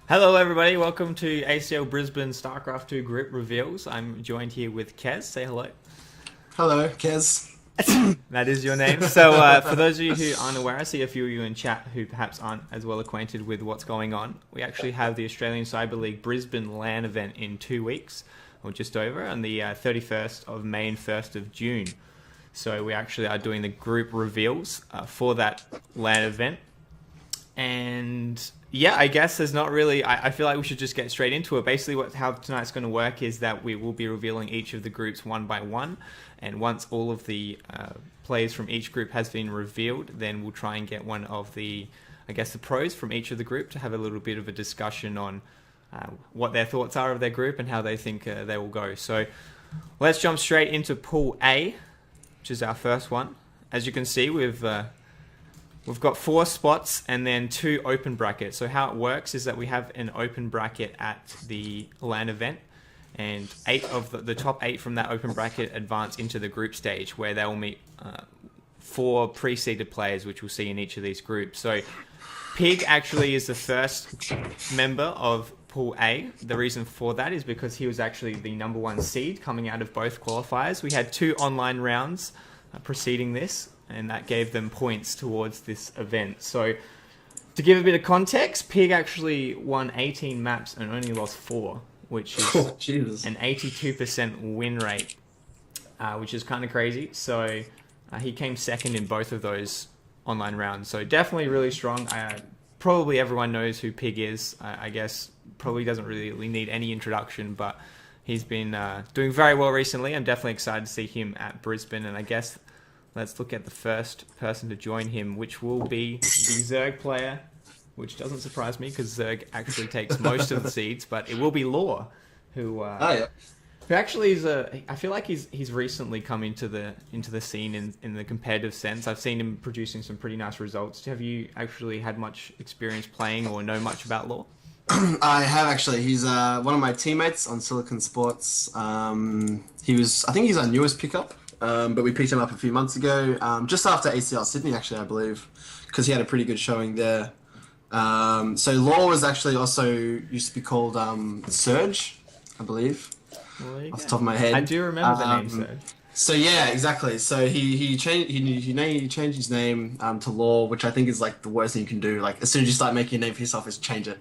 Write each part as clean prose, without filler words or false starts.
Hello everybody, welcome to ACL Brisbane Starcraft 2 group reveals. I'm joined here with Kez. Say hello. Hello, Kez. That is your name. So for those of you who aren't aware, I see a few of you in chat who perhaps aren't as well acquainted with what's going on. We actually have the Australian Cyber League Brisbane LAN event in 2 weeks, or just over, on the 31st of May and 1st of June. So we actually are doing the group reveals for that LAN event. And yeah, I guess there's not really. I feel like we should just get straight into it. Basically, how tonight's going to work is that we will be revealing each of the groups one by one, and once all of the players from each group has been revealed, then we'll try and get one of the, I guess, the pros from each of the group to have a little bit of a discussion on what their thoughts are of their group and how they think they will go. So let's jump straight into Pool A, which is our first one. As you can see, we've got 4 spots and then 2 open brackets. So how it works is that we have an open bracket at the LAN event, and 8 of the top 8 from that open bracket advance into the group stage, where they will meet 4 pre-seeded players, which we'll see in each of these groups. So Pig actually is the first member of Pool A. The reason for that is because he was actually the number 1 seed coming out of both qualifiers. We had 2 online rounds preceding this, and that gave them points towards this event. So to give a bit of context, Pig actually won 18 maps and only lost 4, which is an 82% win rate, which is kind of crazy. So he came second in both of those online rounds. So definitely really strong. Probably everyone knows who Pig is. I guess probably doesn't really need any introduction, but he's been doing very well recently. I'm definitely excited to see him at Brisbane, and I guess let's look at the first person to join him, which will be the Zerg player, which doesn't surprise me because Zerg actually takes most of the seeds, but it will be Law, who actually is I feel like he's recently come into the scene in the competitive sense. I've seen him producing some pretty nice results. Have you actually had much experience playing or know much about Law? I have actually. He's one of my teammates on Silicon Sports. I think he's our newest pickup, but we picked him up a few months ago, just after ACL Sydney, actually, I believe, because he had a pretty good showing there. So Law was actually also used to be called Surge, I believe, off the top of my head. I do remember the name Surge. So yeah, exactly. So he changed his name to Law, which I think is like the worst thing you can do. Like as soon as you start making a name for yourself, is change it.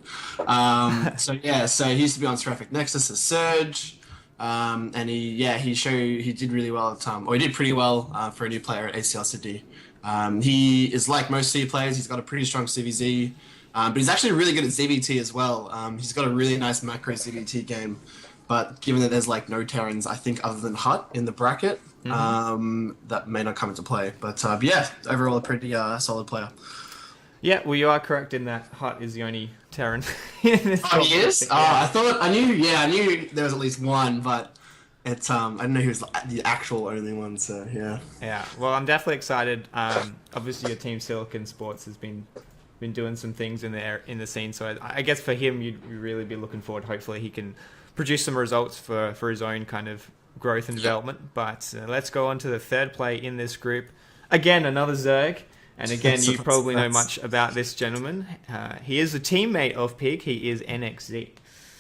So he used to be on Seraphic Nexus as Surge, and he did really well at or he did pretty well for a new player at ACL Sydney. He is like most C players. He's got a pretty strong CVZ, but he's actually really good at ZVT as well. He's got a really nice macro ZVT game. But given that there's like no Terrans, I think other than Hut in the bracket, that may not come into play. But yeah, overall a pretty solid player. Yeah, well, you are correct in that Hut is the only Terran in this. Oh, he is? I knew there was at least one, but I didn't know he was the actual only one. So yeah. Yeah, well, I'm definitely excited. Obviously, your team Silicon Sports has been doing some things in the scene. So I guess for him, you'd really be looking forward. Hopefully, he can produce some results for his own kind of growth and development. But let's go on to the third play in this group. Again, another Zerg. And again, you probably know much about this gentleman. He is a teammate of Pig. He is NXZ.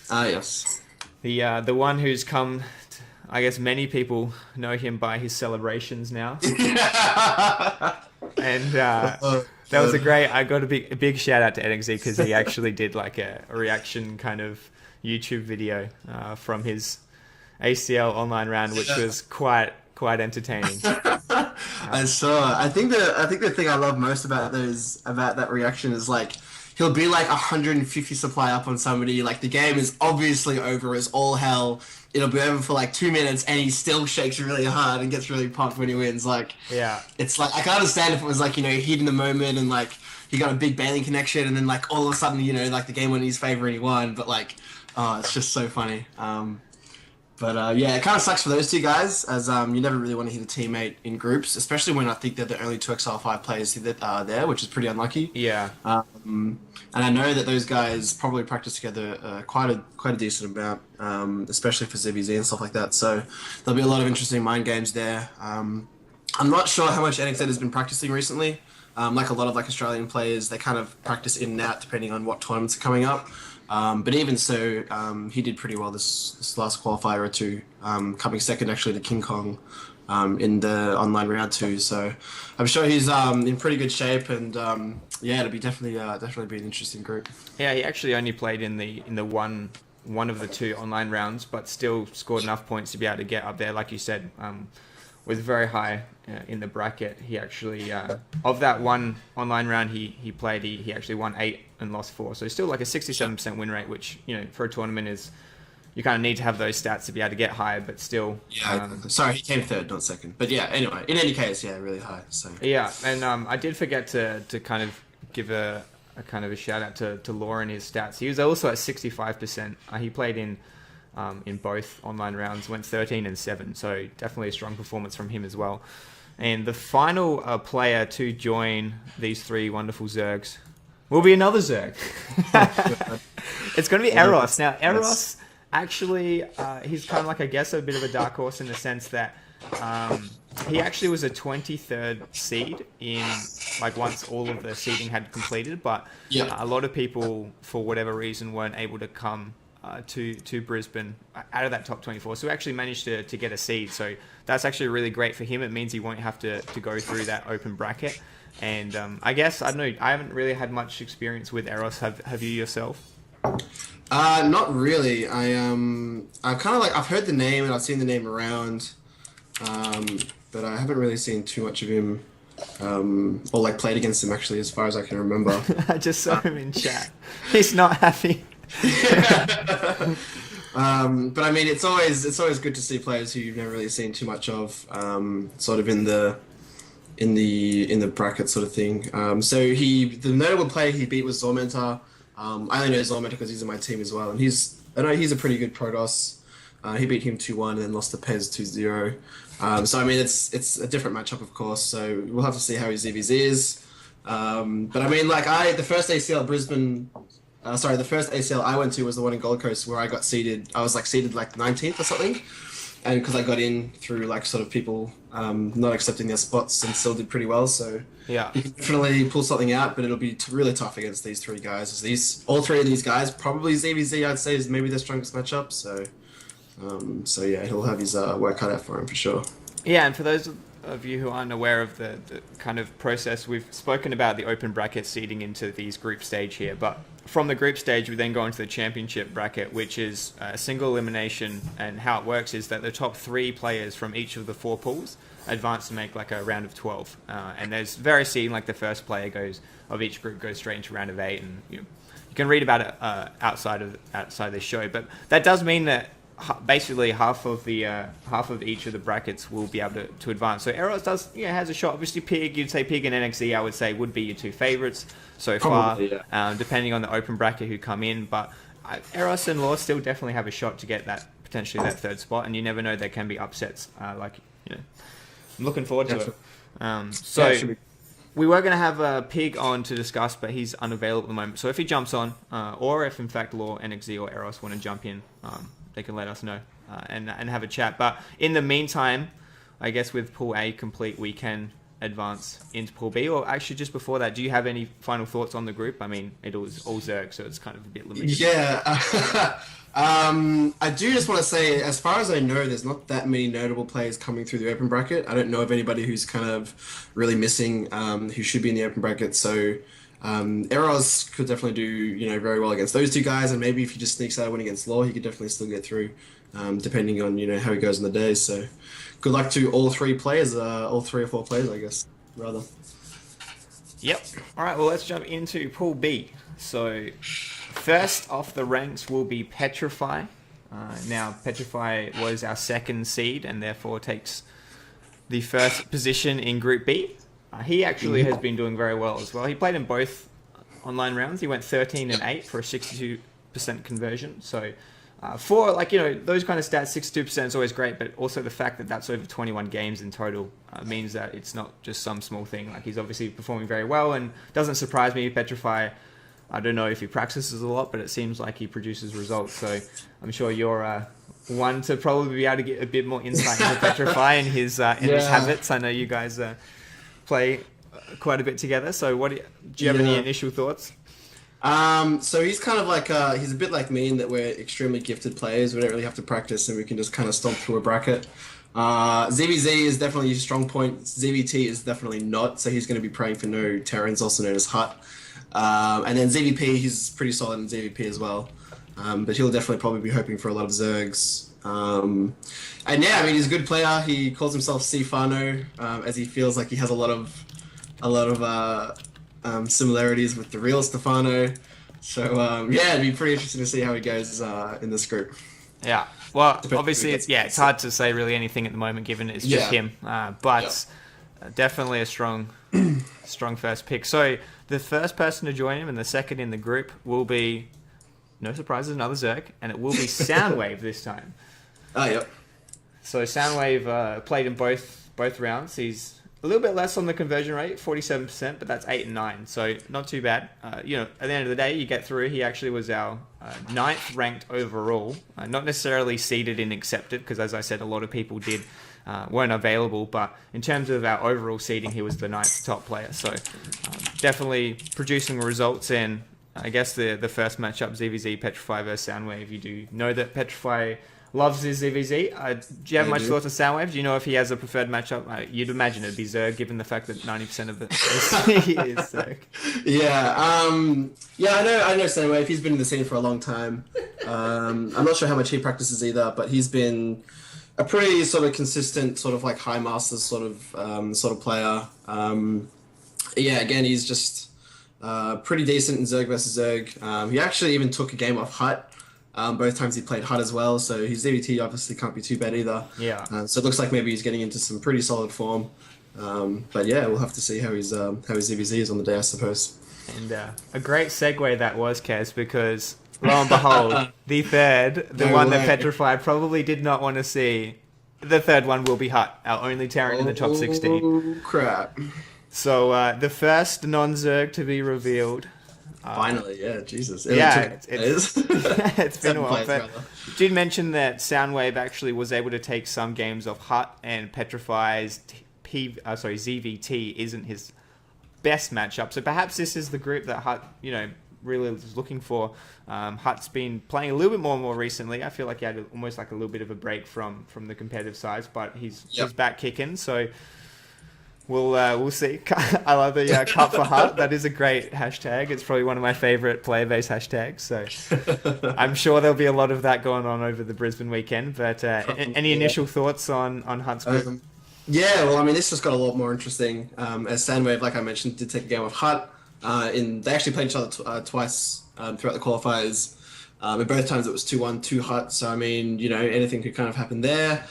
Yes. The one who's come, I guess many people know him by his celebrations now. And that was I got a big shout out to NXZ because he actually did like a reaction kind of YouTube video from his ACL online round, which was quite entertaining. I saw. I think the thing I love most about that reaction is like he'll be like 150 supply up on somebody. Like the game is obviously over as all hell. It'll be over for like 2 minutes, and he still shakes really hard and gets really pumped when he wins. Like yeah, it's like I can understand if it was like heat in the moment and like he got a big bailing connection, and then like all of a sudden like the game went in his favor and he won. But like, oh, it's just so funny. But yeah, it kind of sucks for those two guys, as you never really want to hit a teammate in groups, especially when I think they're the only 2XL5 players that are there, which is pretty unlucky. Yeah. And I know that those guys probably practice together quite a decent amount, especially for ZVZ and stuff like that. So there'll be a lot of interesting mind games there. I'm not sure how much NXZ has been practicing recently. Like a lot of like Australian players, they kind of practice in and out depending on what tournaments are coming up. But even so, he did pretty well this last qualifier or two, coming second actually to King Kong in the online round two. So I'm sure he's in pretty good shape, and yeah, it'll be definitely be an interesting group. Yeah, he actually only played in the one of the two online rounds, but still scored enough points to be able to get up there. Like you said, was very high in the bracket. He actually of that one online round he played, he actually won 8 and lost 4. So still like a 67% win rate, which for a tournament is, you kind of need to have those stats to be able to get higher, but still. Yeah, sorry, he came third, not second. But yeah, anyway, in any case, yeah, really high. So yeah, and I did forget to kind of give a kind of a shout out to Law and his stats. He was also at 65%. He played in both online rounds, went 13 and 7. So definitely a strong performance from him as well. And the final player to join these three wonderful Zergs will be another Zerg. It's going to be Eros. Now, Eros, actually, he's kind of like, I guess, a bit of a dark horse in the sense that he actually was a 23rd seed in, like, once all of the seeding had completed, but a lot of people, for whatever reason, weren't able to come to Brisbane out of that top 24. So he actually managed to get a seed. So that's actually really great for him. It means he won't have to go through that open bracket. And I guess, I don't know, I haven't really had much experience with Eros. Have you yourself? Not really. I kind of like, I've heard the name and I've seen the name around, but I haven't really seen too much of him, or like played against him actually, as far as I can remember. I just saw him in chat. He's not happy. But I mean, it's always good to see players who you've never really seen too much of, sort of in the bracket sort of thing. So the notable player he beat was Zormentor. I only know Zormentor because he's in my team as well, and I know he's a pretty good Protoss. He beat him 2-1 and then lost to Pez 2-0. So I mean, it's a different matchup, of course. So we'll have to see how his EVZ is. But I mean, like the first ACL I went to was the one in Gold Coast where I got seeded. I was like seeded like 19th or something, and because I got in through like sort of people not accepting their spots and still did pretty well. So yeah, you can definitely pull something out, but it'll be really tough against these three guys. All three of these guys, probably ZVZ, I'd say is maybe their strongest matchup. So yeah, he'll have his work cut out for him for sure. Yeah, and for those of you who aren't aware of the kind of process, we've spoken about the open bracket seeding into these group stage here, but from the group stage we then go into the championship bracket, which is a single elimination, and how it works is that the top 3 players from each of the 4 pools advance to make like a round of 12, and there's various seeding, like the first player of each group goes straight into round of 8, and you can read about it outside this show, but that does mean that basically half of each of the brackets will be able to advance. So Eros has a shot. Obviously, you'd say Pig and NXZ, I would say, would be your 2 favorites so Probably, far, depending on the open bracket who come in. But Eros and Law still definitely have a shot to get potentially that 3rd spot, and you never know, there can be upsets. I'm looking forward to it. We were going to have Pig on to discuss, but he's unavailable at the moment. So if he jumps on, or if in fact Law, NXZ, or Eros want to jump in, they can let us know and have a chat. But in the meantime, I guess with Pool A complete, we can advance into Pool B. Or actually, just before that, do you have any final thoughts on the group? I mean, it was all Zerg, so it's kind of a bit limited. Yeah. I do just want to say, as far as I know, there's not that many notable players coming through the open bracket. I don't know of anybody who's kind of really missing, who should be in the open bracket. So Eros could definitely do very well against those 2 guys, and maybe if he just sneaks out a win against Law, he could definitely still get through, depending on how he goes in the day. So good luck to all 3 players, all 3 or 4 players, I guess, rather. Yep. All right. Well, let's jump into Pool B. So first off the ranks will be Petrify. Now Petrify was our 2nd seed and therefore takes the 1st position in Group B. He actually has been doing very well as well. He played in both online rounds. He went 13 and 8 for a 62% conversion. So for those kind of stats, 62% is always great, but also the fact that that's over 21 games in total means that it's not just some small thing. Like, he's obviously performing very well, and doesn't surprise me. Petrify, I don't know if he practices a lot, but it seems like he produces results. So I'm sure you're one to probably be able to get a bit more insight into Petrify and his habits. I know you guys play quite a bit together. So do you have any initial thoughts? So he's kind of like he's a bit like me in that we're extremely gifted players. We don't really have to practice, and we can just kind of stomp through a bracket. ZVZ is definitely a strong point. ZVT is definitely not. So he's going to be praying for no Terrans, also known as Hut. And then ZVP, he's pretty solid in ZVP as well. But he'll definitely probably be hoping for a lot of Zergs. And yeah, I mean, he's a good player. He calls himself Cfano, as he feels like he has a lot of similarities with the real Stefano. So yeah, it'd be pretty interesting to see how he goes in this group. Yeah. Well, Depends obviously, who it's gets- hard to say really anything at the moment, given it's just Yeah. him. But definitely a strong first pick. So the first person to join him and the second in the group will be, no surprises, another Zerg, and it will be Soundwave this time. Oh, yep. So Soundwave played in both rounds. He's a little bit less on the conversion rate, 47%, but that's 8 and 9, so not too bad. At the end of the day, you get through. He actually was our ninth ranked overall, not necessarily seeded in accepted, because as I said, a lot of people weren't available, but in terms of our overall seeding, he was the ninth top player. So definitely producing results, and I guess the first matchup, ZVZ Petrify versus Soundwave, you do know that Petrify loves his ZVZ. Do you have much thoughts on Soundwave? Do you know if he has a preferred matchup? You'd imagine it'd be Zerg, given the fact that 90% of it is Zerg. Yeah, I know Soundwave. He's been in the scene for a long time. I'm not sure how much he practices either, but he's been a pretty sort of consistent, sort of like high masters sort of player. Yeah, again, he's just pretty decent in Zerg versus Zerg. He actually even took a game off Hut. Both times he played Hut as well, so his ZVT obviously can't be too bad either. Yeah. So it looks like maybe he's getting into some pretty solid form. But yeah, we'll have to see how his ZVZ is on the day, I suppose. And a great segue that was, Kez, because lo and behold, the third, the No one that way. Petrify probably did not want to see, the third one will be Hut, our only Terran in the top 16. Oh crap! So the first non-Zerg to be revealed. Finally, yeah, Jesus. Yeah, it's it's been a while. players, But rather. did mention that Soundwave actually was able to take some games off Hut, and Petrify's ZVT isn't his best matchup. So perhaps this is the group that Hut, really is looking for. Hut's been playing a little bit more recently. I feel like he had almost like a little bit of a break from the competitive sides, but he's back kicking. So we'll see. I love the Cup for Hut. That is a great hashtag. It's probably one of my favorite player base hashtags. So I'm sure there'll be a lot of that going on over the Brisbane weekend. But any initial thoughts on Hut's group? Yeah, well, I mean, this just got a lot more interesting. As Soundwave, like I mentioned, did take a game of Hut. They actually played each other twice throughout the qualifiers. And both times it was 2-1, 2 Hut. So, I mean, anything could kind of happen there.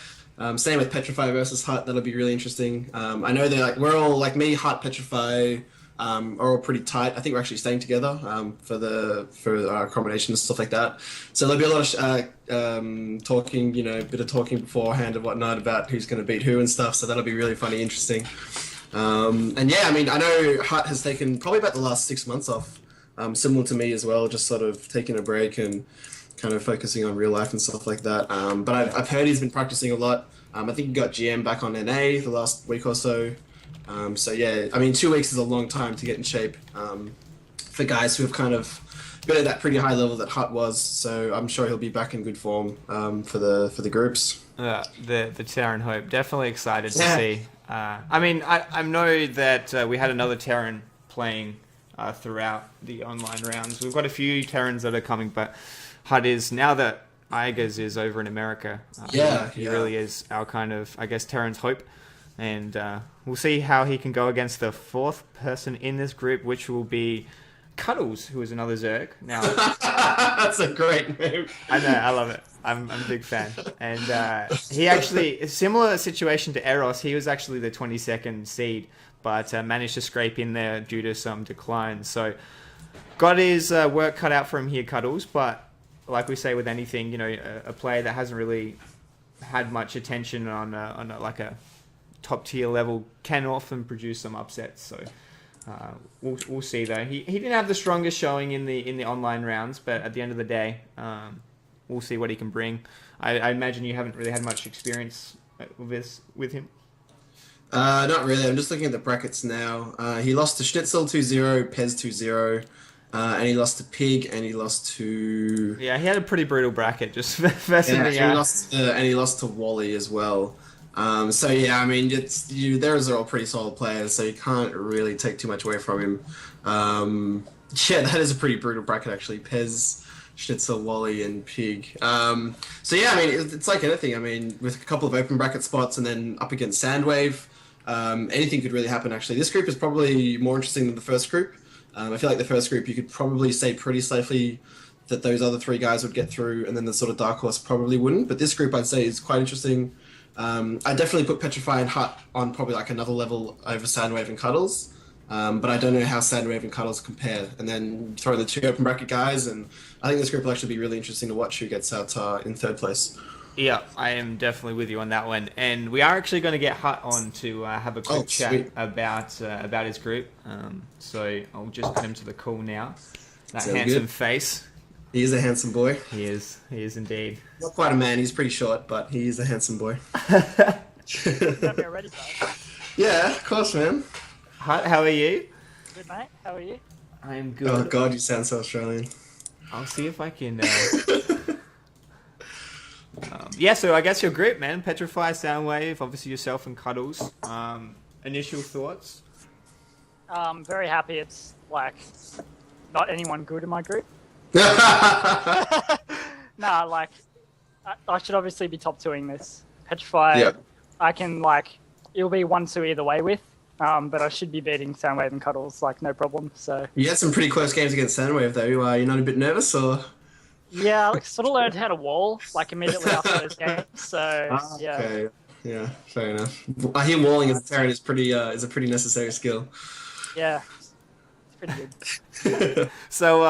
Same with Petrify versus Hut. That'll be really interesting. I know we're all, like me, Hut, Petrify, are all pretty tight. I think we're actually staying together for our accommodation and stuff like that. So there'll be a lot of talking, a bit of talking beforehand and whatnot about who's going to beat who and stuff. So that'll be really funny, interesting. And yeah, I mean, I know Hut has taken probably about the last 6 months off, similar to me as well, just sort of taking a break and kind of focusing on real life and stuff like that. But I've heard he's been practicing a lot. I think he got GM back on NA the last week or so. So yeah, I mean, 2 weeks is a long time to get in shape for guys who have kind of been at that pretty high level that Hut was. So I'm sure he'll be back in good form for the groups. The Terran Hope. Definitely excited to see. I mean, I know that we had another Terran playing throughout the online rounds. We've got a few Terrans that are coming, but Hut is, now that Igers is over in America, he really is our kind of, I guess, Terran's hope. And we'll see how he can go against the fourth person in this group, which will be Cuddles, who is another Zerg. Now, that's a great name. I know, I love it. I'm a big fan. And he actually, a similar situation to Eros, he was actually the 22nd seed, but managed to scrape in there due to some declines. So got his work cut out for him here, Cuddles, but like we say with anything, a player that hasn't really had much attention on a top tier level can often produce some upsets. So we'll see though. He didn't have the strongest showing in the online rounds, but at the end of the day, we'll see what he can bring. I imagine you haven't really had much experience with him. Not really. I'm just looking at the brackets now. He lost to Schnitzel 2-0, Pez 2-0. and he lost to Pig, and he lost to Yeah, he had a pretty brutal bracket, just versing yeah, me out. and he lost to Wally as well. So yeah, I mean, those are all pretty solid players, so you can't really take too much away from him. Yeah, that is a pretty brutal bracket actually. Pez, Schnitzel, Wally, and Pig. So yeah, I mean, it's like anything. I mean, with a couple of open bracket spots and then up against Sandwave, anything could really happen. Actually, this group is probably more interesting than the first group. I feel like the first group you could probably say pretty safely that those other three guys would get through, and then the sort of dark horse probably wouldn't. But this group, I'd say, is quite interesting. I definitely put Petrify and Hut on probably like another level over Sandwave and Cuddles. But I don't know how Sandwave and Cuddles compare. And then throw in the two open bracket guys, and I think this group will actually be really interesting to watch who gets out in third place. Yeah, I am definitely with you on that one. And we are actually going to get Hut on to have a quick chat sweet. about his group. So I'll just put him to the call now. That Sounds handsome good. face. He is a handsome boy. He is indeed. Not quite a man, he's pretty short, but he is a handsome boy. Got me already, bro. Yeah, of course, man. Hut, how are you? Good, mate. How are you? I am Oh good. god, you sound so Australian. I'll see if I can... yeah, so I guess your group, man. Petrify, Soundwave, obviously yourself and Cuddles. Initial thoughts? Very happy it's, like, not anyone good in my group. Nah, like, I should obviously be top twoing this. Petrify, Yeah. I can, like, it'll be 1-2 either way with, but I should be beating Soundwave and Cuddles, like, no problem, so... You had some pretty close games against Sandwave, though. You're not a bit nervous, or...? Yeah, I sort of learned how to wall, like, immediately after those games, so, yeah. Okay. Yeah, fair enough. I hear walling as a Terran is a pretty necessary skill. Yeah, it's pretty good. So,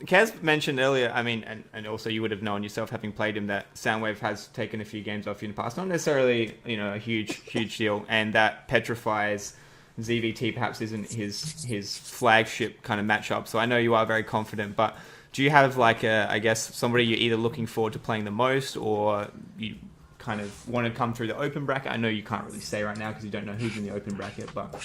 Kaz mentioned earlier, I mean, and also you would have known yourself having played him, that Soundwave has taken a few games off you in the past. Not necessarily, a huge deal, and that Petrify's ZVT perhaps isn't his flagship kind of matchup. So I know you are very confident, but do you have like I guess somebody you're either looking forward to playing the most, or you kind of want to come through the open bracket? I know you can't really say right now because you don't know who's in the open bracket, but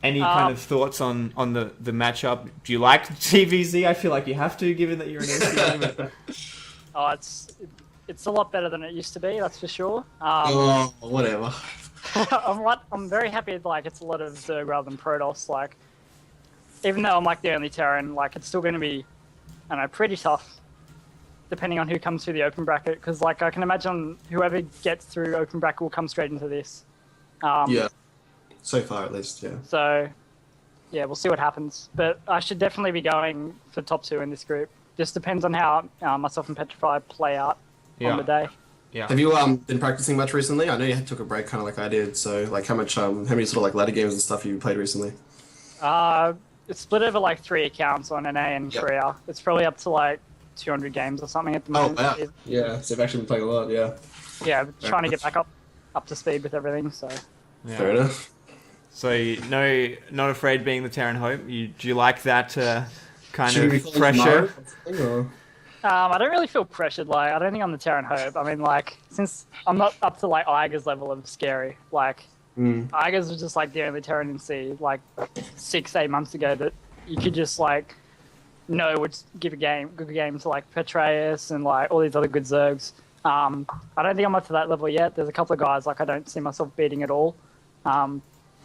any kind of thoughts on the matchup? Do you like TVZ? I feel like you have to, given that you're an ACL. Oh, it's a lot better than it used to be, that's for sure. Oh, whatever. I'm very happy, like, it's a lot of Zerg rather than Protoss, like, even though I'm, like, the only Terran, like, it's still going to be, I don't know, pretty tough, depending on who comes through the open bracket, because, like, I can imagine whoever gets through open bracket will come straight into this. Yeah. So far, at least, yeah. So, yeah, we'll see what happens. But I should definitely be going for top two in this group. Just depends on how myself and Petrify play out on the day. Yeah. Have you been practicing much recently? I know you took a break, kind of like I did. So, like, how many sort of like ladder games and stuff you played recently? It's split over like 3 accounts on NA and Yep. Korea. It's probably up to like 200 games or something at the Oh moment. wow! Yeah, so you've actually been playing a lot. Yeah. Yeah, trying to get back up to speed with everything. So. Yeah. Fair enough. So not afraid being the Terran Hope. Do you like that kind Should we of call pressure? it Mara? I don't really feel pressured. Like, I don't think I'm the Terran Hope. I mean, like, since I'm not up to like Iger's level of scary. Like, Iger's was just like the only Terran in C like 6-8 months ago that you could just like would give a good game to like Petraeus and like all these other good Zergs. I don't think I'm up to that level yet. There's a couple of guys like I don't see myself beating at all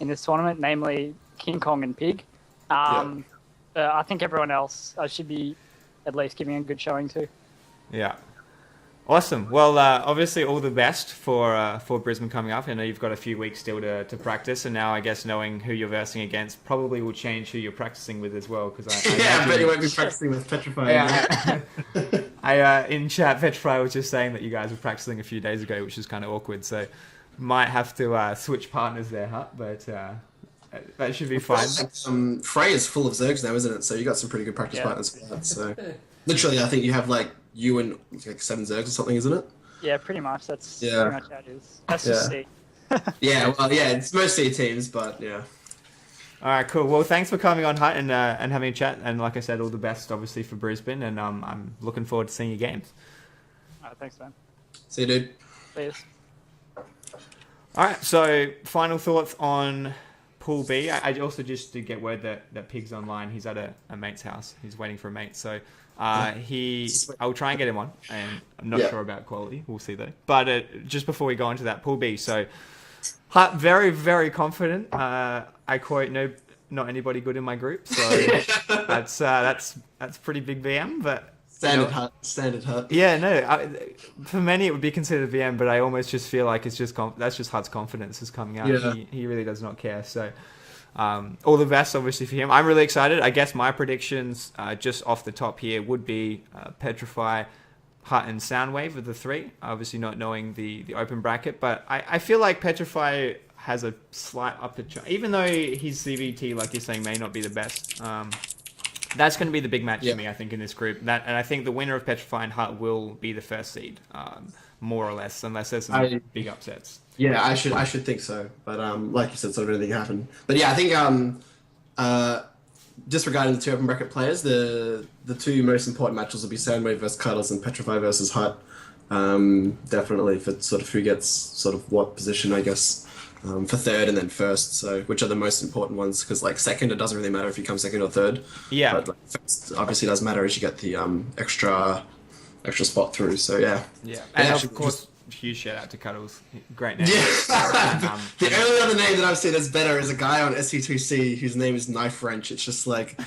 in this tournament, namely King Kong and Pig. I think everyone else I should be at least giving a good showing to. Yeah. Awesome. Well, obviously all the best for Brisbane coming up. I know you've got a few weeks still to practice, and now I guess knowing who you're versing against probably will change who you're practicing with as well. Because I bet you won't be practicing with Petrify. Yeah. In chat, Petrify was just saying that you guys were practicing a few days ago, which is kind of awkward. So might have to switch partners there, but that should be fine. Frey is full of Zergs now, isn't it? So you got some pretty good practice partners for that. So literally, I think you have like you and like 7 Zergs or something, isn't it? Yeah, pretty much. That's pretty much how it is. That's just C. Yeah, well, yeah, it's mostly teams, but yeah. All right, cool. Well, thanks for coming on, Hut, and having a chat. And like I said, all the best, obviously, for Brisbane. And I'm looking forward to seeing your games. All right, thanks, man. See you, dude. Cheers. All right, so final thoughts on Pool B, I also just did get word that Pig's online. He's at a mate's house. He's waiting for a mate. So I'll try and get him on. And I'm not sure about quality. We'll see though. But just before we go on to that, Pool B. So very, very confident. I quote, no, not anybody good in my group. So that's pretty big VM. But Standard hut. Yeah, no. For many, it would be considered a VM, but I almost just feel like it's just that's just Hut's confidence is coming out. Yeah. He really does not care. So, all the best, obviously, for him. I'm really excited. I guess my predictions, just off the top here, would be Petrify, Hut, and Soundwave are the three. Obviously, not knowing the open bracket, but I feel like Petrify has a slight upper chance, even though his CVT, like you're saying, may not be the best. That's going to be the big match for me, I think, in this group. And I think the winner of Petrify and Hut will be the first seed, more or less, unless there's some big upsets. Yeah, I should think so. But like you said, sort of anything can happen. But yeah, I think disregarding the two open bracket players, the two most important matches will be Soundwave versus Cuddles and Petrify versus Hut. Definitely for sort of who gets sort of what position, I guess. For third and then first, so which are the most important ones? Because like second, it doesn't really matter if you come second or third. Yeah. But like, first obviously does matter as you get the extra spot through. So yeah. Yeah, and of course, huge shout out to Cuddles. Great name. Yeah. The only other name that I've seen that's better is a guy on SC2C whose name is Knife Wrench. It's just like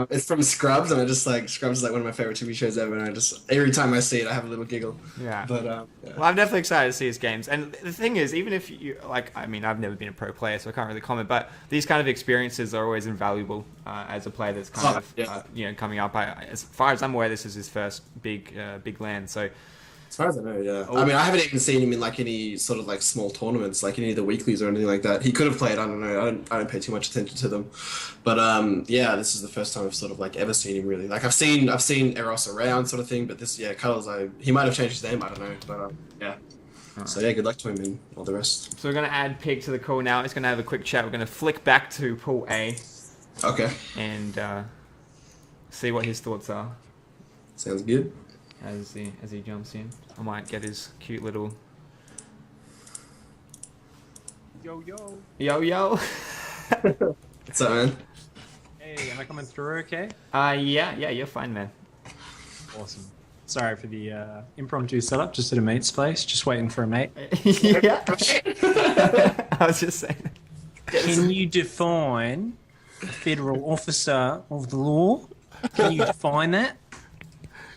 it's from Scrubs, and I just like Scrubs is like one of my favorite TV shows ever, and I just every time I see it, I have a little giggle. Yeah. But Well, I'm definitely excited to see his games, and the thing is, even if you like, I mean, I've never been a pro player, so I can't really comment, but these kind of experiences are always invaluable as a player that's kind of coming up. As far as I'm aware, this is his first big land, so. As far as I know, yeah. I mean, I haven't even seen him in like any sort of like small tournaments, like any of the weeklies or anything like that. He could have played. I don't know. I don't pay too much attention to them, but yeah, this is the first time I've sort of like ever seen him really. Like I've seen Eros around sort of thing, but this Cuddles, he might have changed his name. I don't know, but yeah. Right. So yeah, good luck to him and all the rest. So we're gonna add Pig to the call now. He's gonna have a quick chat. We're gonna flick back to Pool A. Okay. And see what his thoughts are. Sounds good. As he jumps in, I might get his cute little yo. What's up, man? Hey, am I coming through okay? Yeah, you're fine, man. Awesome. Sorry for the impromptu setup, just at a mate's place, just waiting for a mate. Yeah. I was just saying. Can you define a federal officer of the law? Can you define that?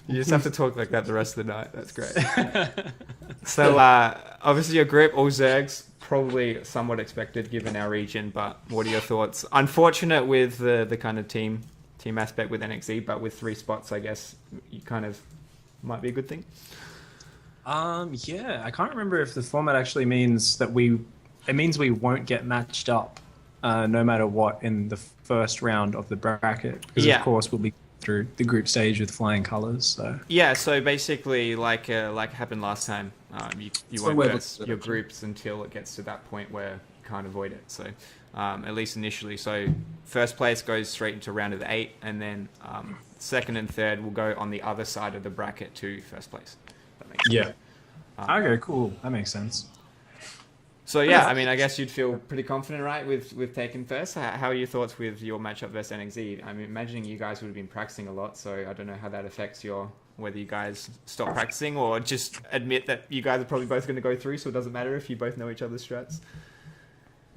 You just have to talk like that the rest of the night. That's great. So, obviously your group, all Zergs, probably somewhat expected given our region, but what are your thoughts? Unfortunate with the kind of team aspect with NXE, but with 3 spots, I guess, you kind of might be a good thing. Yeah, I can't remember if the format actually means that we won't get matched up no matter what in the first round of the bracket, because of course we'll be through the group stage with flying colours. So yeah, so basically like happened last time, you won't verse your groups until it gets to that point where you can't avoid it. So at least initially, so first place goes straight into round of 8, and then second and third will go on the other side of the bracket to first place. That makes sense. Okay, cool. That makes sense. So yeah, I mean, I guess you'd feel pretty confident, right, with taking first. How are your thoughts with your matchup versus NXE? I'm imagining you guys would have been practicing a lot, so I don't know how that affects whether you guys stop practicing or just admit that you guys are probably both going to go through, so it doesn't matter if you both know each other's strats.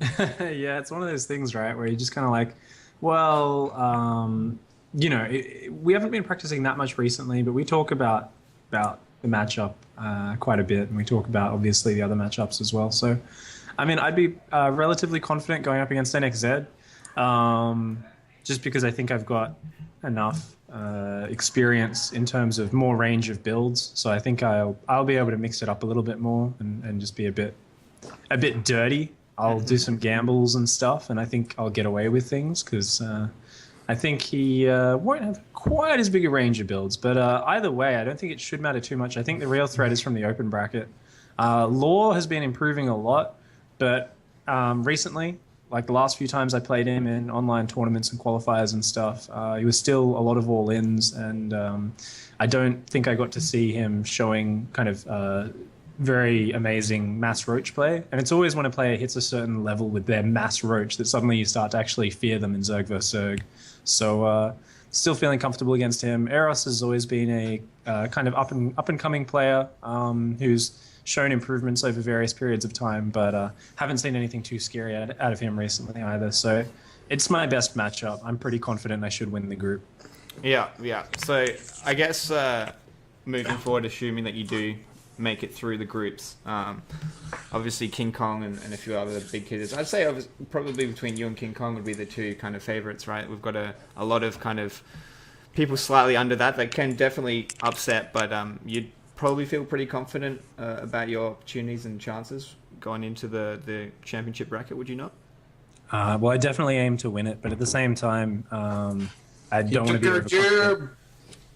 Yeah, it's one of those things, right, where you just kind of like, well, we haven't been practicing that much recently, but we talk about the matchup quite a bit, and we talk about obviously the other matchups as well. So, I mean, I'd be relatively confident going up against NXZ, just because I think I've got enough experience in terms of more range of builds. So I think I'll be able to mix it up a little bit more and just be a bit dirty. I'll do some gambles and stuff, and I think I'll get away with things because I think he won't have quite as big a range of builds. But either way, I don't think it should matter too much. I think the real threat is from the open bracket. Law has been improving a lot, but recently, like the last few times I played him in online tournaments and qualifiers and stuff, he was still a lot of all-ins, and I don't think I got to see him showing kind of very amazing mass roach play, and it's always when a player hits a certain level with their mass roach that suddenly you start to actually fear them in Zerg vs Zerg. So still feeling comfortable against him. Eros has always been a kind of up and coming player who's shown improvements over various periods of time, but haven't seen anything too scary out of him recently either. So it's my best matchup. I'm pretty confident I should win the group. Yeah. So I guess moving forward, assuming that you do make it through the groups, obviously King Kong and a few other big hitters. I'd say probably between you and King Kong would be the two kind of favorites, right? We've got a lot of kind of people slightly under that can definitely upset, but you'd probably feel pretty confident about your opportunities and chances going into the championship bracket, would you not? Well, I definitely aim to win it, but at the same time, I don't want to be overconfident.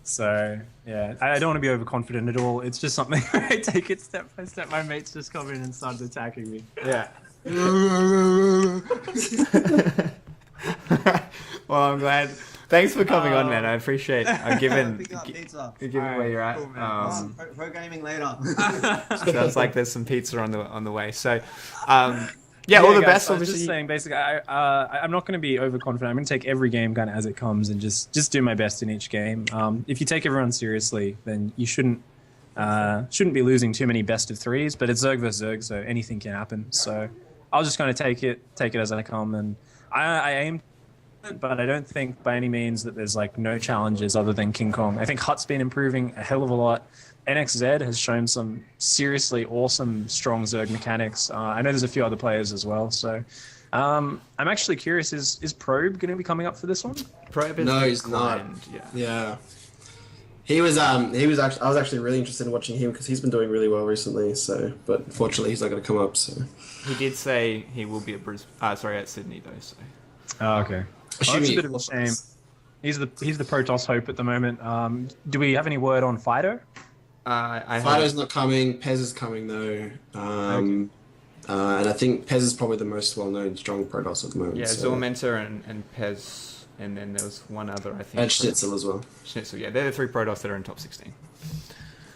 So, yeah, I don't want to be overconfident at all. It's just something I take it step by step. My mates just come in and started attacking me. Yeah. Well, I'm glad. Thanks for coming on, man. I appreciate given where you're at. Cool, pro gaming later. Sounds like there's some pizza on the way. So, yeah, all the guys, best. I was Obviously, just saying, basically, I'm not going to be overconfident. I'm going to take every game kind of as it comes and just do my best in each game. If you take everyone seriously, then you shouldn't be losing too many best of threes. But it's Zerg vs Zerg, so anything can happen. So I'll just kind of take it as I come, and I aim. But I don't think by any means that there's like no challenges other than King Kong. I think Hut's been improving a hell of a lot. NXZ has shown some seriously awesome, strong Zerg mechanics. I know there's a few other players as well. So I'm actually curious, is Probe going to be coming up for this one? Probe is No, he's not. Yeah. He was actually, I was actually really interested in watching him because he's been doing really well recently. So, but unfortunately, he's not going to come up. So he did say he will be at at Sydney though. So. Oh, okay. Well, that's a bit of a shame. He's the Protoss hope at the moment. Do we have any word on Fido? Fido's not coming. Pez is coming though. And I think Pez is probably the most well-known strong Protoss at the moment. Yeah, so. Zormenter and Pez, and then there was one other, I think. And Schnitzel as well. Schnitzel, yeah, they're the three Protoss that are in top 16.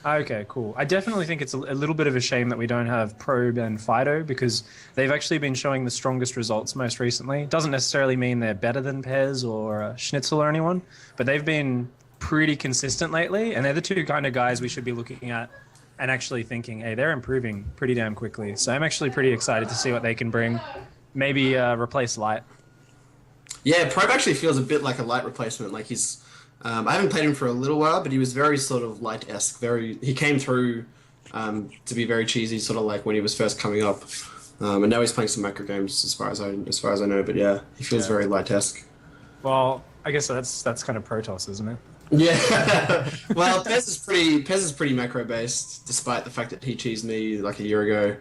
Okay, cool. I definitely think it's a little bit of a shame that we don't have Probe and Fido because they've actually been showing the strongest results most recently. Doesn't necessarily mean they're better than Pez or Schnitzel or anyone, but they've been pretty consistent lately, and they're the two kind of guys we should be looking at and actually thinking, hey, they're improving pretty damn quickly. So I'm actually pretty excited to see what they can bring. Maybe replace Light. Yeah, Probe actually feels a bit like a Light replacement. Like he's... I haven't played him for a little while, but he was very sort of Light-esque. He came through to be very cheesy, sort of like when he was first coming up. And now he's playing some macro games, as far as I know. But yeah, he feels very Light-esque. Well, I guess that's kind of Protoss, isn't it? Yeah. Well, Pez is pretty macro based, despite the fact that he cheesed me like a year ago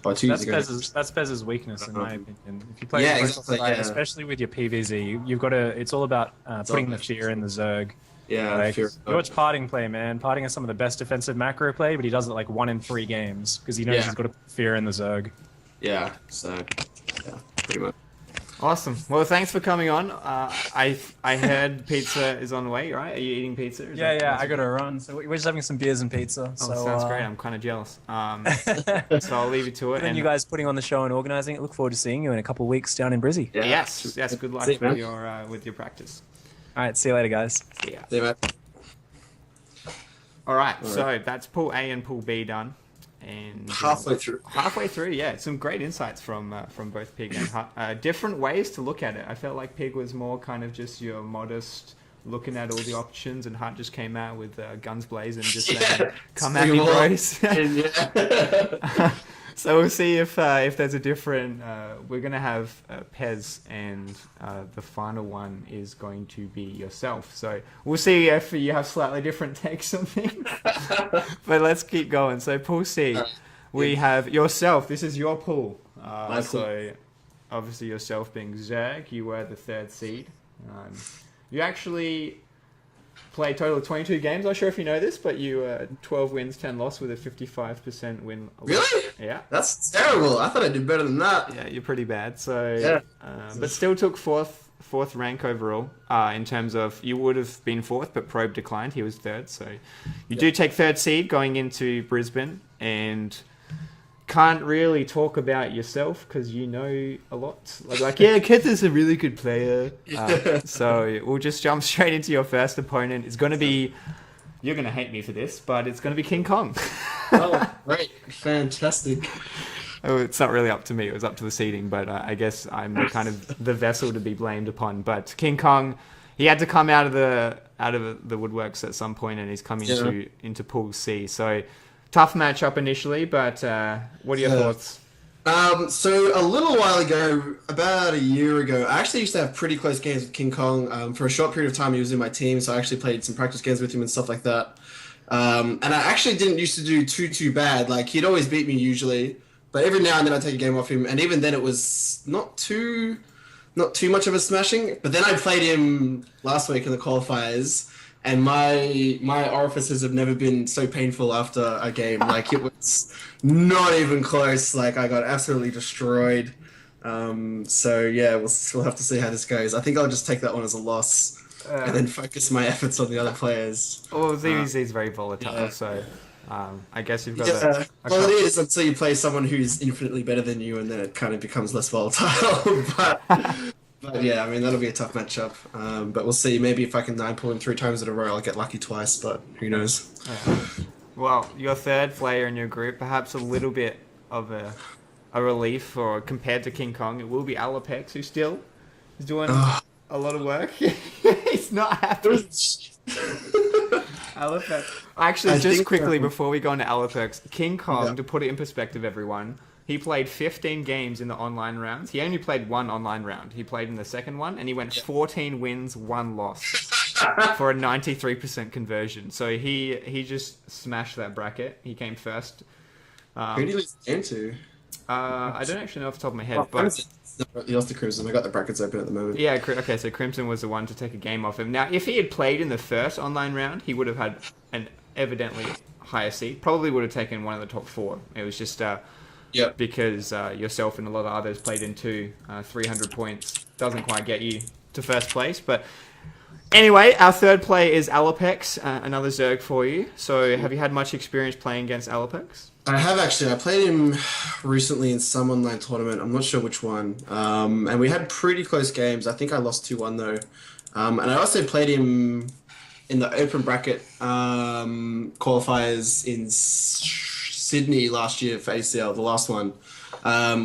or 2 years ago. That's Pez's weakness, in my opinion. If you play especially with your PVZ, you've got to. It's all about putting the fear in the Zerg. Yeah, like, you watch Parting play, man. Parting has some of the best defensive macro play, but he does it like 1 in 3 games because he knows he's got to put fear in the Zerg. Yeah. So, yeah, pretty much. Awesome. Well, thanks for coming on. I heard pizza is on the way, right? Are you eating pizza? Yeah. I got to run. So we're just having some beers and pizza. Oh, sounds great. I'm kind of jealous. So I'll leave you to it. And you guys putting on the show and organising it. Look forward to seeing you in a couple of weeks down in Brizzy. Yeah. Yes. Good luck with your practice. All right. See you later, guys. See ya. See you, mate. All right. So that's Pool A and Pool B done. And halfway through, yeah, some great insights from both Pig and Hut. Different ways to look at it. I felt like Pig was more kind of just your modest looking at all the options, and Hut just came out with guns blazing, just saying, "Come at me, boys." So we'll see if there's a different. We're gonna have Pez, and the final one is going to be yourself. So we'll see if you have slightly different takes on things. But let's keep going. So pool C, we have yourself. This is your pool. So obviously yourself being Zerg, you were the 3rd seed. You actually played a total of 22 games. I'm not sure if you know this, but you 12 wins, 10 loss with a 55% win. Really? Yeah. That's terrible. I thought I did better than that. Yeah, you're pretty bad. So, but still took 4th fourth rank overall. In terms of you would have been fourth, but Probe declined. He was third, so you do take third seed going into Brisbane, and can't really talk about yourself because you know a lot. Yeah, Keth is a really good player. So we'll just jump straight into your first opponent. It's going to be. You're going to hate me for this, but it's going to be King Kong. Oh, great. Fantastic. Oh, it's not really up to me. It was up to the seeding, but I guess I'm the kind of the vessel to be blamed upon. But King Kong, he had to come out of the woodworks at some point, and he's coming into Pool C. So tough matchup initially, but what are your thoughts? So a little while ago, about a year ago, I actually used to have pretty close games with King Kong. For a short period of time, he was in my team, so I actually played some practice games with him and stuff like that. And I actually didn't used to do too bad. Like, he'd always beat me usually, but every now and then I'd take a game off him, and even then it was not too much of a smashing. But then I played him last week in the qualifiers, and my orifices have never been so painful after a game. Like, it was not even close. Like, I got absolutely destroyed. So yeah, we'll have to see how this goes. I think I'll just take that one as a loss and then focus my efforts on the other players. Well, ZVZ is very volatile, so I guess you've got well, it is until you play someone who's infinitely better than you, and then it kind of becomes less volatile. But yeah, I mean, that'll be a tough matchup. But we'll see. Maybe if I can 9-pull him 3 times in a row, I'll get lucky twice, but who knows? Well, your third player in your group, perhaps a little bit of a relief, or compared to King Kong, it will be Alapex, who still is doing a lot of work. He's not happy. Alapex. Actually, just quickly before we go into Alapex, King Kong, to put it in perspective, everyone, he played 15 games in the online rounds. He only played one online round. He played in the second one, and he went 14 wins, 1 loss for a 93% conversion. So he just smashed that bracket. He came first. Who did he lose the game to? I don't actually know off the top of my head, but he lost to Crimson. I got the brackets open at the moment. Yeah, okay, so Crimson was the one to take a game off him. Now, if he had played in the first online round, he would have had an evidently higher seed. Probably would have taken one of the top 4. It was just because yourself and a lot of others played in 2. 300 points doesn't quite get you to first place. But anyway, our third play is Alapex, another Zerg for you. So have you had much experience playing against Alapex? I have actually. I played him recently in some online tournament. I'm not sure which one. And we had pretty close games. I think I lost 2-1 though. And I also played him in the open bracket qualifiers in Sydney last year for ACL, the last one,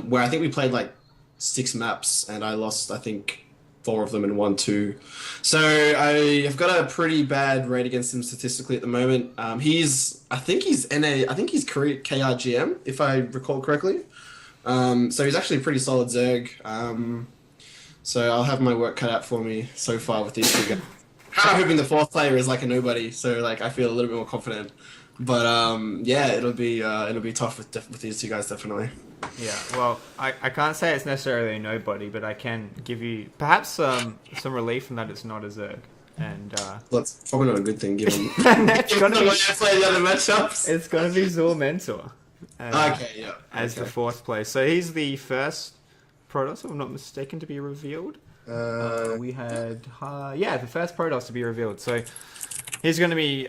where I think we played like 6 maps and I lost, I think, 4 of them and won 2. So I have got a pretty bad rate against him statistically at the moment. I think he's career KRGM, if I recall correctly. So he's actually a pretty solid Zerg. So I'll have my work cut out for me so far with these 2 guys. Kind of hoping the 4th player is like a nobody, so like I feel a little bit more confident. But yeah, it'll be tough with these 2 guys, definitely. Yeah, well, I can't say it's necessarily a nobody, but I can give you perhaps some relief in that it's not a Zerg. And that's probably not a good thing, given it's gonna be, play the other matchups. It's gonna be Zor Mentor. As the 4th place. So he's the first Protoss, if I'm not mistaken, to be revealed. We had the first Protoss to be revealed. So he's going to be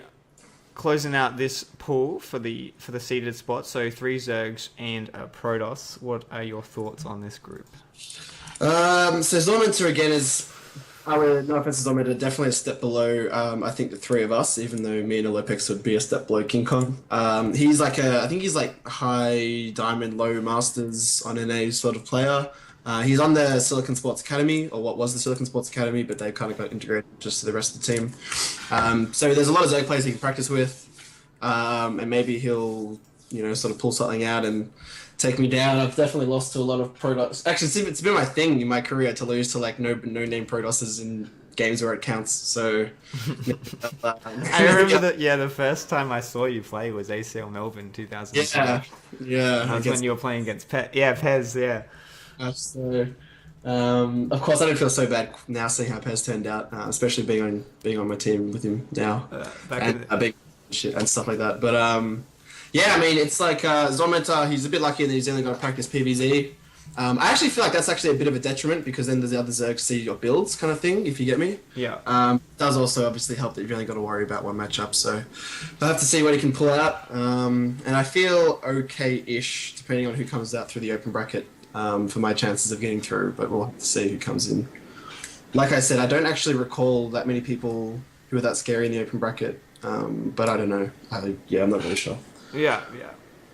closing out this pool for the seeded spot. So 3 Zergs and a Protoss. What are your thoughts on this group? So Zormentor again is, no offense to Zormentor, definitely a step below. I think the 3 of us, even though me and Alopex would be a step below King Kong. He's like I think he's like high diamond, low masters on NA sort of player. He's on the Silicon Sports Academy, or what was the Silicon Sports Academy, but they kind of got integrated just to the rest of the team. So there's a lot of Zerg players he can practice with, and maybe he'll, sort of pull something out and take me down. I've definitely lost to a lot of Protoss. Actually, it's been my thing in my career to lose to like no-name Protosses in games where it counts. So I remember the first time I saw you play was ACL Melbourne 2007. Yeah. That's when you were playing against Pez, yeah. So, of course, I don't feel so bad now seeing how Pez turned out, especially being on my team with him now, a big shit and stuff like that. But yeah, I mean, it's like Zormentor. He's a bit lucky that he's only got to practice PVZ. I actually feel like that's actually a bit of a detriment because then the other Zergs see your builds kind of thing, if you get me. Yeah. Does also obviously help that you've only got to worry about one matchup, so I'll have to see what he can pull out. And I feel okay-ish, depending on who comes out through the open bracket, for my chances of getting through, but we'll have to see who comes in. Like I said, I don't actually recall that many people who are that scary in the open bracket, but I don't know. I'm not really sure. Yeah,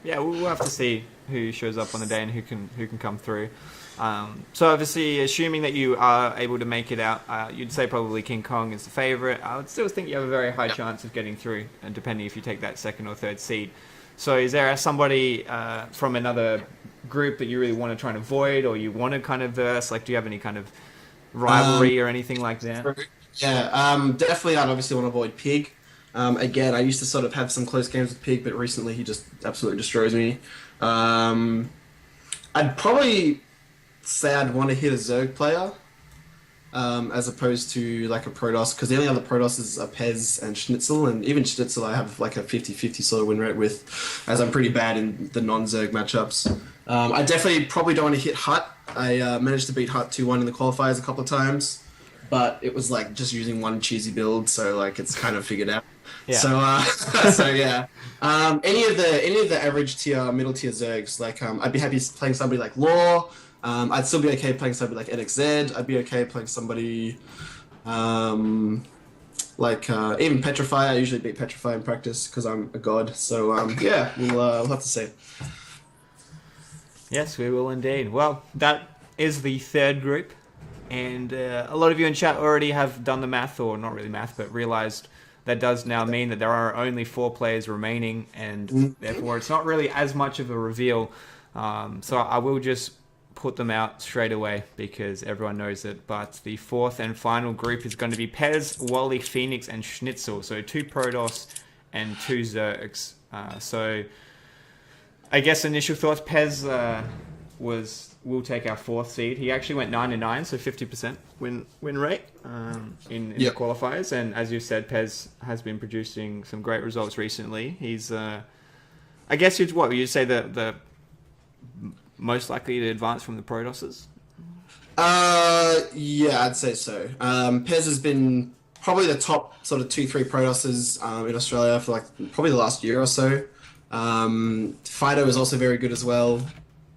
we'll have to see who shows up on the day and who can come through. So obviously, assuming that you are able to make it out, you'd say probably King Kong is the favourite. I would still think you have a very high chance of getting through, and depending if you take that second or third seed. So is there somebody from another group that you really want to try and avoid, or you want to kind of verse? Like, do you have any kind of rivalry or anything like that? Yeah, definitely I'd obviously want to avoid Pig. Again, I used to sort of have some close games with Pig, but recently he just absolutely destroys me. I'd probably say I'd want to hit a Zerg player, as opposed to like a Protoss, because the only other Protosses are Pez and Schnitzel, and even Schnitzel I have like a 50-50 sort of win rate with, as I'm pretty bad in the non-Zerg matchups. I definitely probably don't want to hit Hut. I managed to beat Hut 2-1 in the qualifiers a couple of times, but it was like just using one cheesy build, so like it's kind of figured out. Yeah. So yeah. Any of the average tier, middle tier Zergs, like I'd be happy playing somebody like Law. I'd still be okay playing somebody like NXZ. I'd be okay playing somebody like even Petrify. I usually beat Petrify in practice because I'm a god. So yeah, we'll have to see. Yes, we will indeed. Well, that is the third group, and a lot of you in chat already have done the math, or not really math, but realised that does now mean that there are only 4 players remaining, and therefore it's not really as much of a reveal. So I will just put them out straight away because everyone knows it. But the fourth and final group is going to be Pez, Wally, Phoenix, and Schnitzel. So 2 Protoss and 2 Zergs. So I guess initial thoughts, Pez will take our 4th seed. He actually went 9-9, so 50% win rate in the qualifiers. And as you said, Pez has been producing some great results recently. He's, I guess you'd say the most likely to advance from the Protosses? Yeah, I'd say so. Pez has been probably the top sort of 2-3 Protosses in Australia for like probably the last year or so. Fido is also very good as well.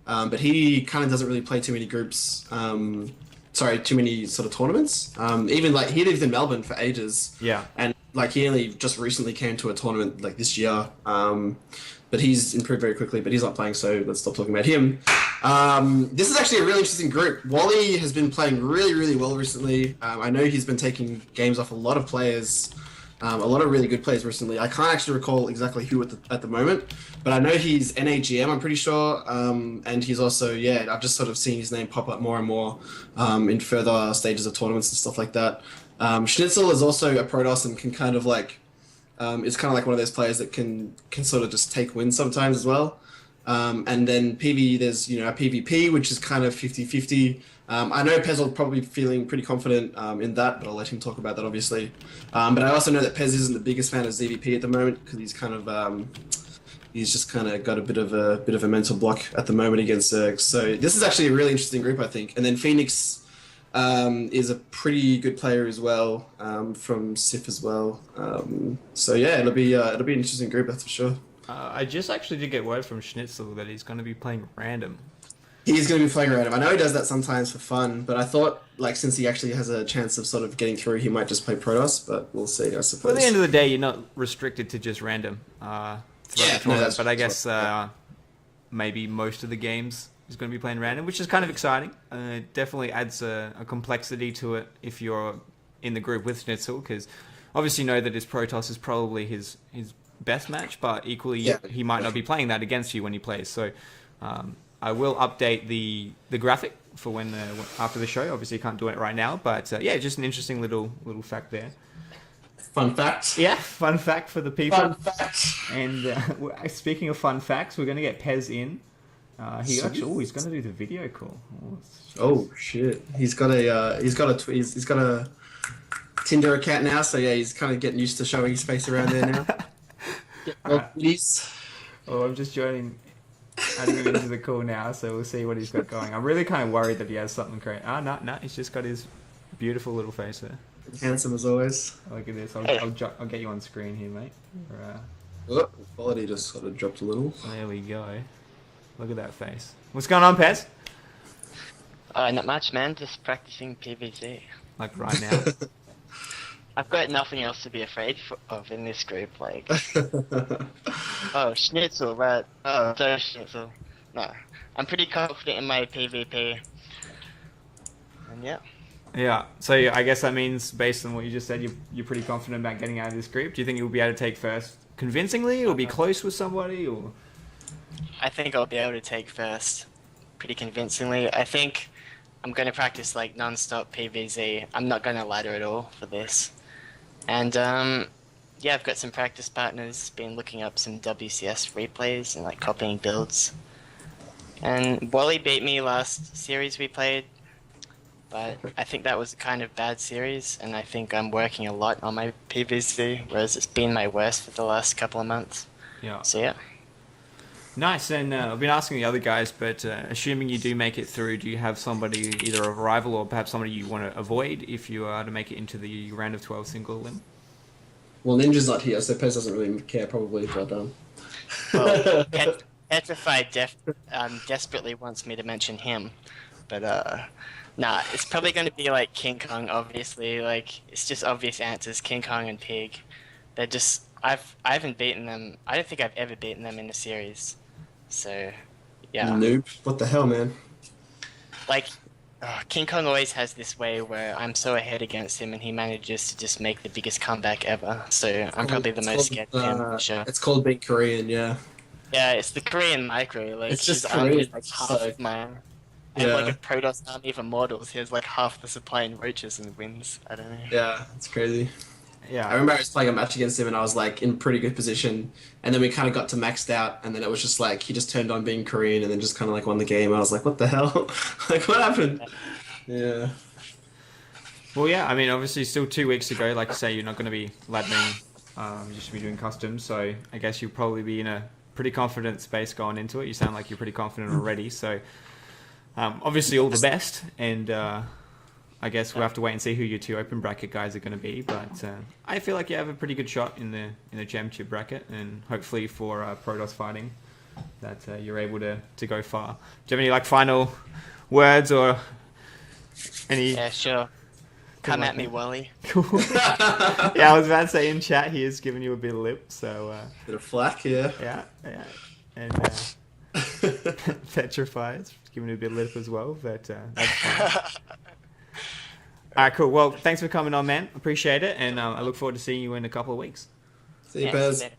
But he kind of doesn't really play too many groups. Too many sort of tournaments. Even like he lived in Melbourne for ages. Yeah. And like he only just recently came to a tournament like this year. But he's improved very quickly. But he's not playing, so let's stop talking about him. This is actually a really interesting group. Wally has been playing really, really well recently. I know he's been taking games off a lot of players. A lot of really good players recently. I can't actually recall exactly who at the moment, but I know he's NAGM, I'm pretty sure. And he's also, I've just sort of seen his name pop up more and more in further stages of tournaments and stuff like that. Schnitzel is also a Protoss and can kind of like, is kind of like one of those players that can sort of just take wins sometimes as well. And then PV, there's, a PvP, which is kind of 50-50. I know Pez will probably be feeling pretty confident in that, but I'll let him talk about that, obviously. But I also know that Pez isn't the biggest fan of ZVP at the moment because he's kind of he's just kind of got a bit of a mental block at the moment against Zerg. So this is actually a really interesting group, I think. And then Phoenix is a pretty good player as well from SIF as well. So yeah, it'll be an interesting group, that's for sure. I just actually did get word from Schnitzel that he's going to be playing random. He's going to be playing random. I know he does that sometimes for fun, but I thought, like, since he actually has a chance of sort of getting through, he might just play Protoss, but we'll see, I suppose. Well, at the end of the day, you're not restricted to just random. But I guess maybe most of the games is going to be playing random, which is kind of exciting. It definitely adds a complexity to it if you're in the group with Schnitzel, because obviously you know that his Protoss is probably his best match, but equally he might not be playing that against you when he plays. So I will update the graphic for when after the show. Obviously, you can't do it right now, but just an interesting little fact there. Fun fact. Yeah, fun fact for the people. Fun fact. And speaking of fun facts, we're going to get Pez in. He's going to do the video call. Oh shit! He's got a Tinder account now, so he's kind of getting used to showing his face around there now. Oh, I'm just joining. adding him into the call now, so we'll see what he's got going. I'm really kind of worried that he has something great. Oh, no, he's just got his beautiful little face there. Handsome as always. Look at this. I'll get you on screen here, mate. Oh, quality just sort of dropped a little. There we go. Look at that face. What's going on, Pez? Not much, man. Just practicing PvZ. Like right now. I've got nothing else to be afraid of in this group. Like, oh, Schnitzel, right? Oh, sorry, Schnitzel. No, I'm pretty confident in my PvP. And yeah. Yeah. So I guess that means, based on what you just said, you're pretty confident about getting out of this group. Do you think you'll be able to take first convincingly, or be close with somebody, or? I think I'll be able to take first pretty convincingly. I think I'm going to practice like non-stop PvZ. I'm not going to ladder at all for this. And yeah, I've got some practice partners, been looking up some WCS replays and like copying builds. And Wally beat me last series we played, but I think that was a kind of bad series, and I think I'm working a lot on my PvZ, whereas it's been my worst for the last couple of months. Yeah. So yeah. Nice. And I've been asking the other guys, but assuming you do make it through, do you have somebody, either a rival or perhaps somebody you want to avoid if you are to make it into the round of 12 single limb? Well, Ninja's not here, so Pez doesn't really care probably, but Well, Petrified desperately wants me to mention him, but nah, it's probably going to be like King Kong, obviously. Like, it's just obvious answers, King Kong and Pig. They're just, I haven't beaten them, I don't think I've ever beaten them in a series. So, yeah. Noob. What the hell, man? Like, King Kong always has this way where I'm so ahead against him and he manages to just make the biggest comeback ever. So I'm probably the most scared of him, for sure. It's called being Korean, yeah. Yeah, it's the Korean micro. Like, It's just his army is Korean, like half so- of mine. And Yeah. like a Protoss army of Immortals, he has like half the supply in roaches and wins. I don't know. Yeah, it's crazy. Yeah. I remember I was playing a match against him and I was like in pretty good position, and then we kind of got to maxed out, and then it was just like he just turned on being Korean and then just kind of like won the game. I was like, what the hell? Like, what happened? Yeah. Well, yeah, I mean, obviously still 2 weeks to go. Like you say, you're not going to be laddering, you should be doing customs, so I guess you'll probably be in a pretty confident space going into it. You sound like you're pretty confident already, so obviously all the best, and I guess we'll have to wait and see who your two open bracket guys are going to be, but I feel like you have a pretty good shot in the championship bracket, and hopefully for Protoss fighting that you're able to go far. Do you have any like final words or any? Yeah, sure. Come at me, Wally. Cool. Yeah, I was about to say in chat he is giving you a bit of lip, so Bit of flack, yeah. yeah, and Petrified giving you a bit of lip as well, but that's fine. All right, cool. Well, thanks for coming on, man. Appreciate it, and I look forward to seeing you in a couple of weeks. See you, Yeah, Pez.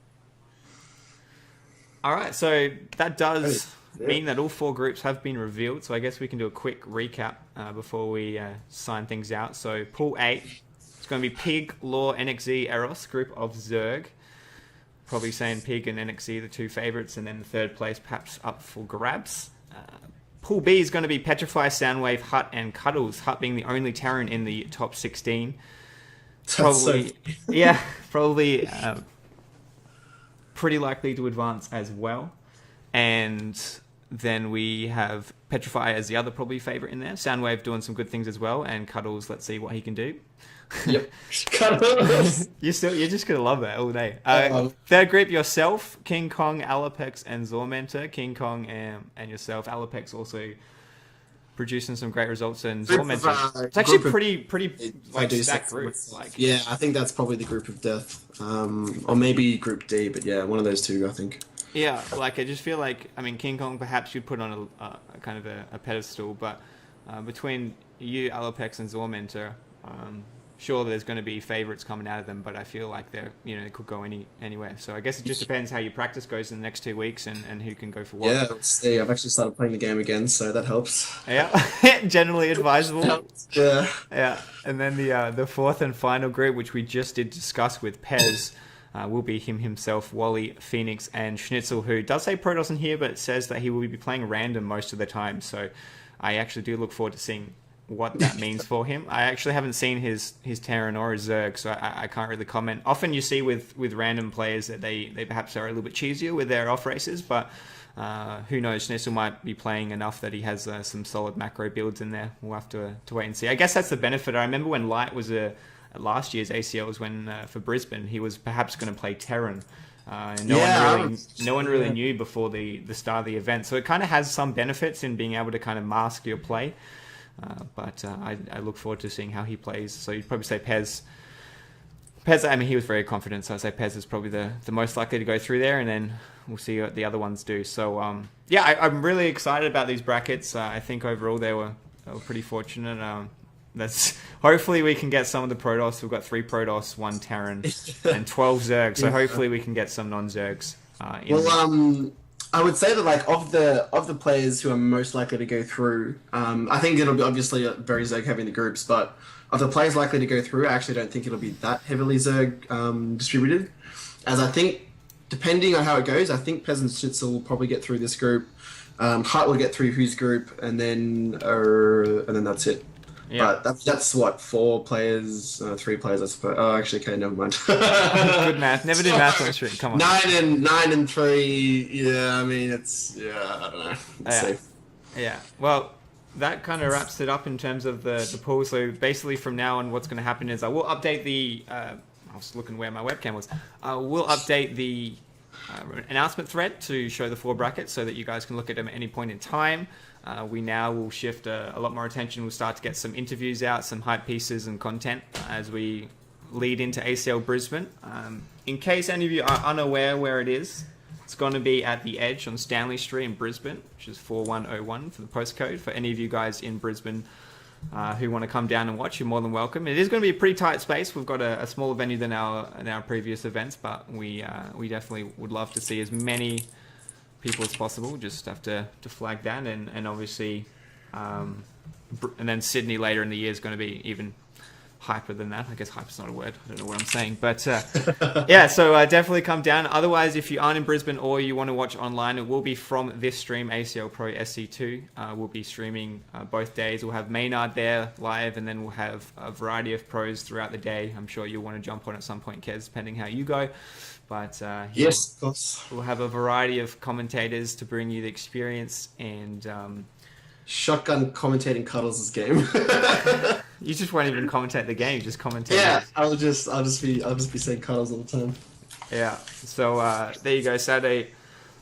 All right, so that does mean that all four groups have been revealed. So I guess we can do a quick recap before we sign things out. So Pool 8, it's going to be Pig, Law, NXZ, Eros, group of Zerg. Probably saying Pig and NXZ, the two favourites, and then the third place perhaps up for grabs. Pool B is going to be Petrify, Soundwave, Hut, and Cuddles. Hut being the only Terran in the top 16. Probably, yeah, probably pretty likely to advance as well. And then we have Petrify as the other probably favourite in there. Soundwave doing some good things as well, and Cuddles, let's see what he can do. Yep. You're just gonna love that all day. Third group, yourself, King Kong, Alapex, and Zormenter. King Kong and yourself. Alapex also producing some great results, and Zormenter. It's actually pretty like stacked group. Like, yeah, I think that's probably the group of death, or maybe Group D, but yeah, one of those two, I think. yeah, like I just feel like, I mean, King Kong perhaps you'd put on a kind of a pedestal, but between you, Alapex, and Zormenter, sure, there's going to be favourites coming out of them, but I feel like they could go anywhere. So I guess it just depends how your practice goes in the next 2 weeks and who can go for what. Yeah, let's see. I've actually started playing the game again, so that helps. Yeah, generally advisable. Yeah. Yeah, and then the fourth and final group, which we just did discuss with Pez, will be himself, Wally, Phoenix, and Schnitzel, who does say Protoss in here, but it says that he will be playing random most of the time. So I actually do look forward to seeing what that means for him. I actually haven't seen his Terran or his Zerg, so I can't really comment. Often you see with random players that they perhaps are a little bit cheesier with their off races, but Who knows? Nestle might be playing enough that he has some solid macro builds in there. We'll have to wait and see. I guess that's the benefit. I remember when Light was at last year's ACL was when for Brisbane he was perhaps going to play Terran. No one really knew before the start of the event. So it kind of has some benefits in being able to kind of mask your play. But I look forward to seeing how he plays. So you'd probably say Pez, I mean, he was very confident. So I'd say Pez is probably the most likely to go through there. And then we'll see what the other ones do. So, I'm really excited about these brackets. I think overall they were pretty fortunate. Hopefully we can get some of the Protoss. We've got 3 Protoss, 1 Terran, and 12 Zergs. So hopefully we can get some non-Zergs. I would say that like of the players who are most likely to go through, I think it'll be obviously very Zerg heavy in the groups, but of the players likely to go through, I actually don't think it'll be that heavily Zerg distributed. As I think, depending on how it goes, I think Peasant Schnitzel will probably get through this group. Hart will get through whose group, and then that's it. Yeah. But that's what, 4 players, 3 players, I suppose. Oh, actually, okay, never mind. Good math. Never do math on the street. Come on. 9 and 3. Yeah, I mean, I don't know. Let's see. Yeah. Well, that kind of wraps it up in terms of the pool. So basically, from now on, what's going to happen is I will update the. I was looking where my webcam was. We'll update the announcement thread to show the 4 brackets so that you guys can look at them at any point in time. We now will shift a lot more attention. We'll start to get some interviews out, some hype pieces and content as we lead into ACL Brisbane. In case any of you are unaware where it is, it's going to be at the Edge on Stanley Street in Brisbane, which is 4101 for the postcode. For any of you guys in Brisbane who want to come down and watch, you're more than welcome. It is going to be a pretty tight space. We've got a smaller venue than our previous events, but we definitely would love to see as many people as possible. Just have to flag that, and obviously and then Sydney later in the year is going to be even hyper than that. I guess hyper's not a word, I don't know what I'm saying, but yeah, so definitely come down. Otherwise, if you aren't in Brisbane or you want to watch online, it will be from this stream, ACL Pro SC2. We'll be streaming both days. We'll have Maynard there live, and then we'll have a variety of pros throughout the day. I'm sure you'll want to jump on at some point, Kez, depending how you go. But yes, of course. We'll have a variety of commentators to bring you the experience, and shotgun commentating Cuddles' game. You just won't even commentate the game; just commentate. Yeah, I'll just be saying Cuddles all the time. Yeah. So there you go. Saturday,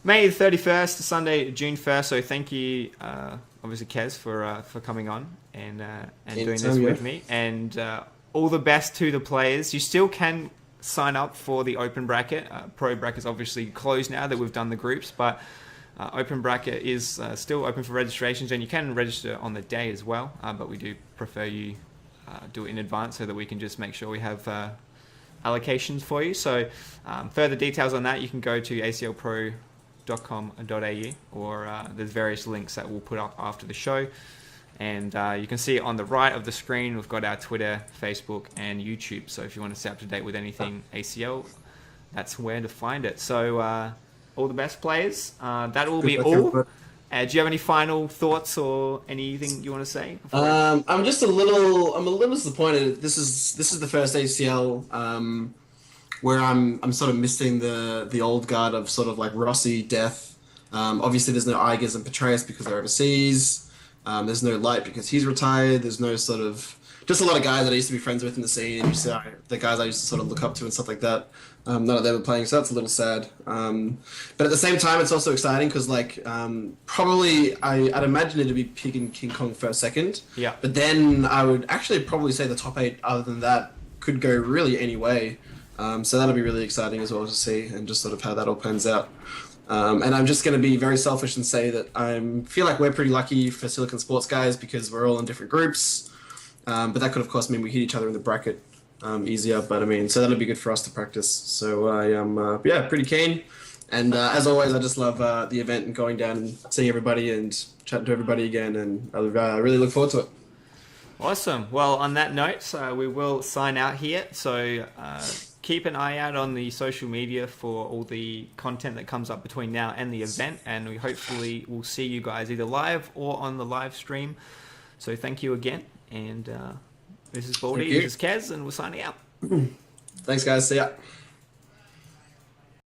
May 31st, Sunday, June 1st. So thank you, obviously, Kez, for coming on and doing this with me, and all the best to the players. You still can sign up for the open bracket. Pro bracket's obviously closed now that we've done the groups, but open bracket is still open for registrations, and you can register on the day as well, but we do prefer you do it in advance so that we can just make sure we have allocations for you. So further details on that, you can go to aclpro.com.au, or there's various links that we'll put up after the show. And you can see on the right of the screen, we've got our Twitter, Facebook, and YouTube. So if you want to stay up to date with anything ACL, that's where to find it. So all the best, players. That will be all. Do you have any final thoughts or anything you want to say? I'm a little disappointed. This is the first ACL where I'm sort of missing the old guard of sort of like Rossi, Death. Obviously, there's no Igers and Petraeus because they're overseas. There's no Light because he's retired. There's no sort of just a lot of guys that I used to be friends with in the scene, and the guys I used to sort of look up to and stuff like that. None of them are playing, so that's a little sad. But at the same time, it's also exciting because, like, probably I'd imagine it'd be Pig and King Kong first, second. Yeah. But then I would actually probably say the top 8, other than that, could go really any way. So that'll be really exciting as well to see, and just sort of how that all pans out. And I'm just going to be very selfish and say that I feel like we're pretty lucky for Silicon Sports guys because we're all in different groups. But that could, of course, mean we hit each other in the bracket easier. But I mean, so that'll be good for us to practice. So I am, pretty keen. And as always, I just love the event and going down and seeing everybody and chatting to everybody again. And I really look forward to it. Awesome. Well, on that note, we will sign out here. So keep an eye out on the social media for all the content that comes up between now and the event. And we hopefully will see you guys either live or on the live stream. So thank you again. And this is Baldy, this is Kez, and we're signing out. Thanks, guys. See ya.